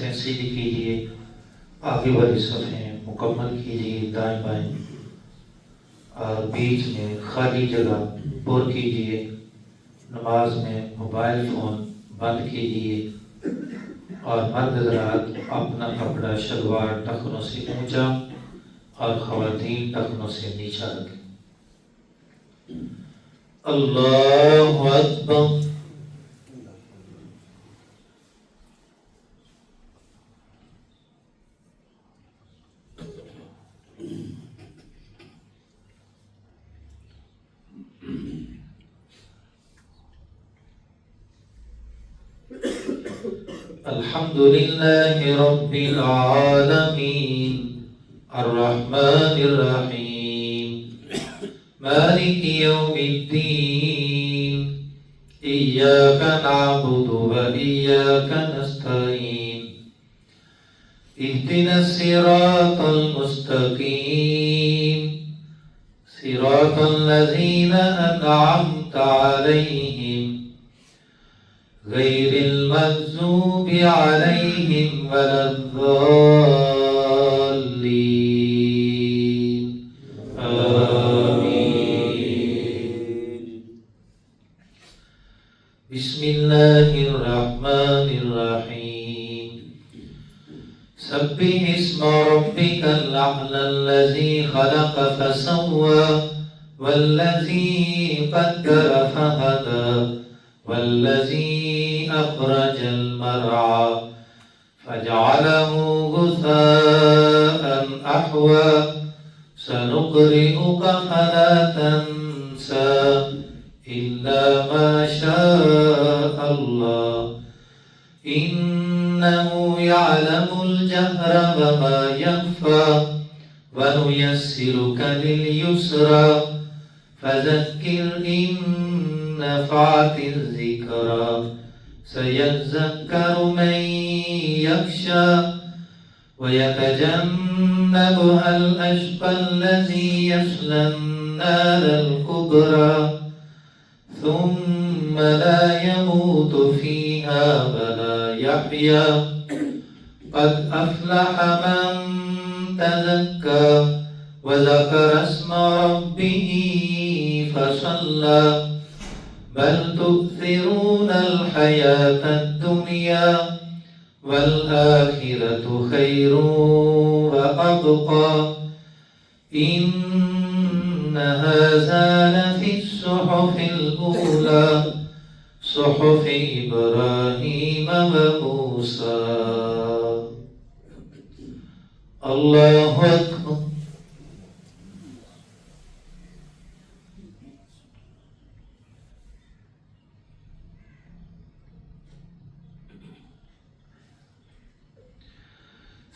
सफ़ें सीधी कीजिए, आगे वाली सफ़ें मुकम्मल कीजिए दाएं बाएं, और बीच में खाली जगह पुर कीजिए। नमाज में मोबाइल फ़ोन बंद कीजिए और मर्द हज़रात अपना कपड़ा शलवार टखनों से ऊंचा और ख़वातीन टखनों से नीचा रखें। अल्लाहु अकबर। अल्हम्दुलिल्लाहि रब्बिल आलमीन अर्रहमानिर रहीम मालिकि यौमिद्दीन इय्याका नअबुदु व इय्याका नस्तईन इहदिनस सिरातल मुस्तकीम सिरातल लज़ीना अनअमता अलैहिम गैरिल मग़ज़ूबि अलैहिम वलद्दाल्लीन आमीन। बिस्मिल्लाहिर रहमानिर रहीम सब्बिह इस्म रब्बिकल अअ्लल लज़ी खलक़ फसव्वा वल्लज़ी क़द्दर फहदा वल्लज़ी अख़रजल मरअा फजअलहु गुसाअन अहवा सनुक़रिउक फला तंसा इल्ला मा शाअल्लाह इन्नहु यअलमुल जहरा व मा यख़फ़ा व नुयस्सिरुक लिल युस्रा फज़क्किर इन नफ़अतिज़ ज़िक्रा सयज़्ज़क्करु मन यख़शा व यतजन्नबुहल अश्क़ाल्लज़ी यस्लन नारल कुब्रा ثم لا يموت فيها ولا يحيا قد أفلح من تزكى وذكر اسم ربه فصلى بل تؤثرون الحياة الدنيا والآخرة خير وأبقى إن هذا لفي الصحف الأولى صحف إبراهيم وموسى الله أكبر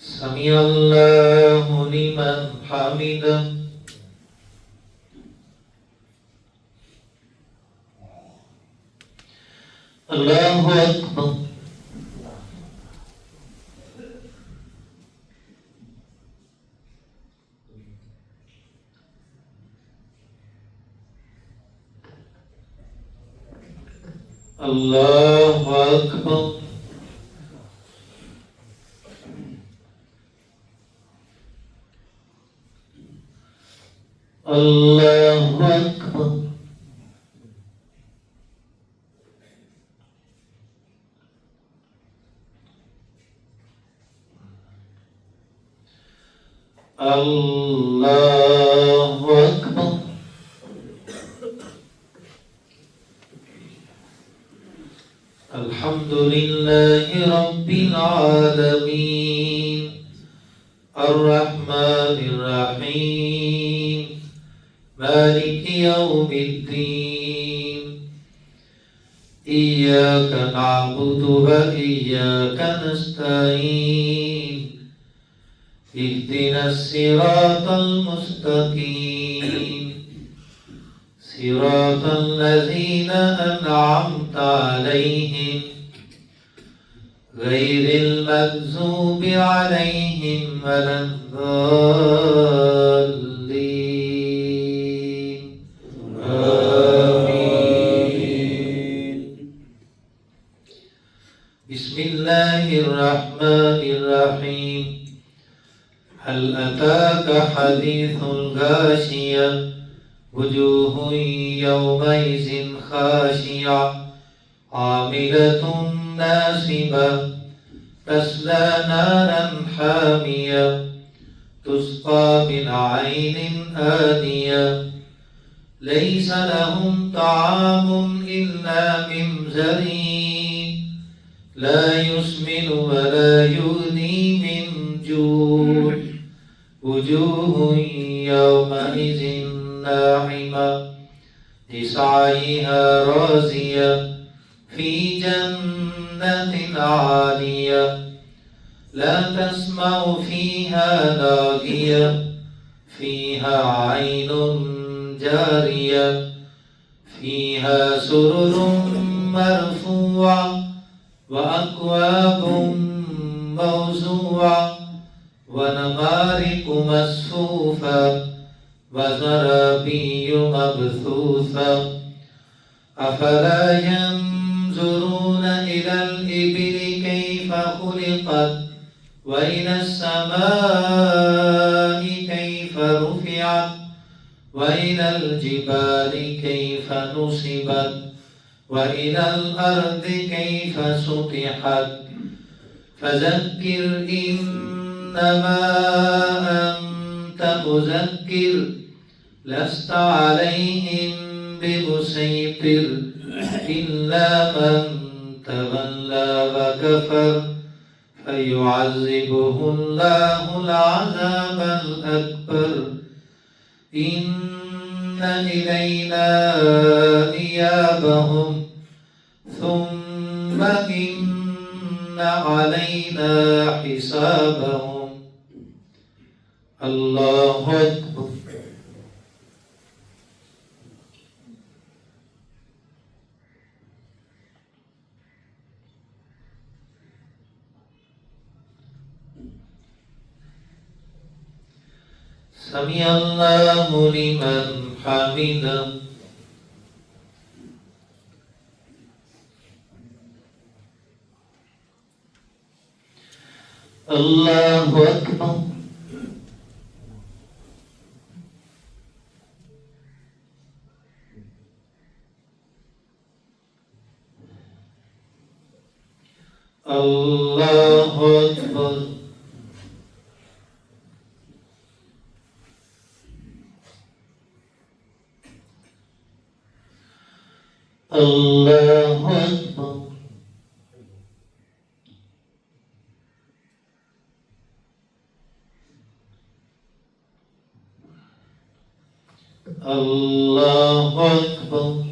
سمع الله لمن حمده الله أكبر الله أكبر الله أكبر الله أكبر الحمد لله رب العالمين الرحمن الرحيم مالك يوم الدين إياك نعبد وإياك نستعين اهدنا الصراط المستقيم صراط الذين أنعمت عليهم غير المغضوب عليهم ولا الضالين آمين بسم الله الرحمن الرحيم. هل أتاك حديث الغاشية وجوه يومئذ خاشعة عاملة ناصبة تصلى نارا حامية تسقى من عين آنية ليس لهم طعام إلا من ضريع لا يسمن ولا يغني من جوع وجوه يومئذ ناعمة لسعيها راضية في جنة عالية لا تسمع فيها لاغية فيها عين جارية فيها سرر مرفوعة وأكواب موضوعة ونمارق مصفوفة وزرابي مبثوثة أفلا ينظرون إلى الإبل كيف خلقت وإلى السماء كيف رفعت وإلى الجبال كيف نصبت وإلى الأرض كيف سطحت فذكر إنما أنت مذكر لست عليهم بمسيطر إلا من تولى وكفر فيعذبه الله العذاب الأكبر إن إلينا إيابهم ثم إن علينا حسابهم. الله أكبر. سمع الله لمن حمده. الله أكبر. الله أكبر. الله أكبر. الله أكبر.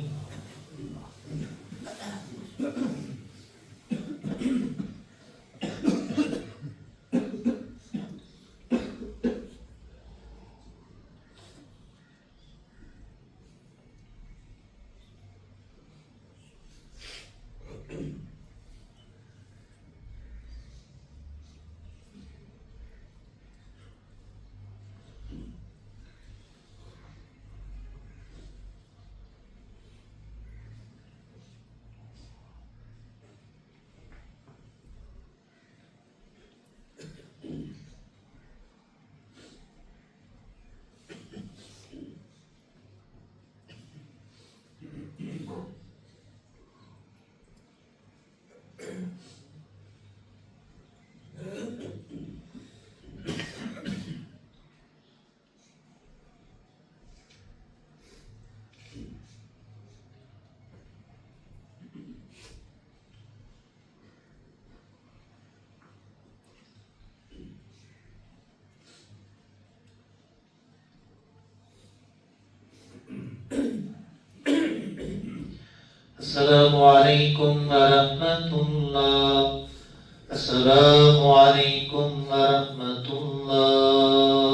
Assalamualaikum warahmatullah. Assalamualaikum warahmatullah.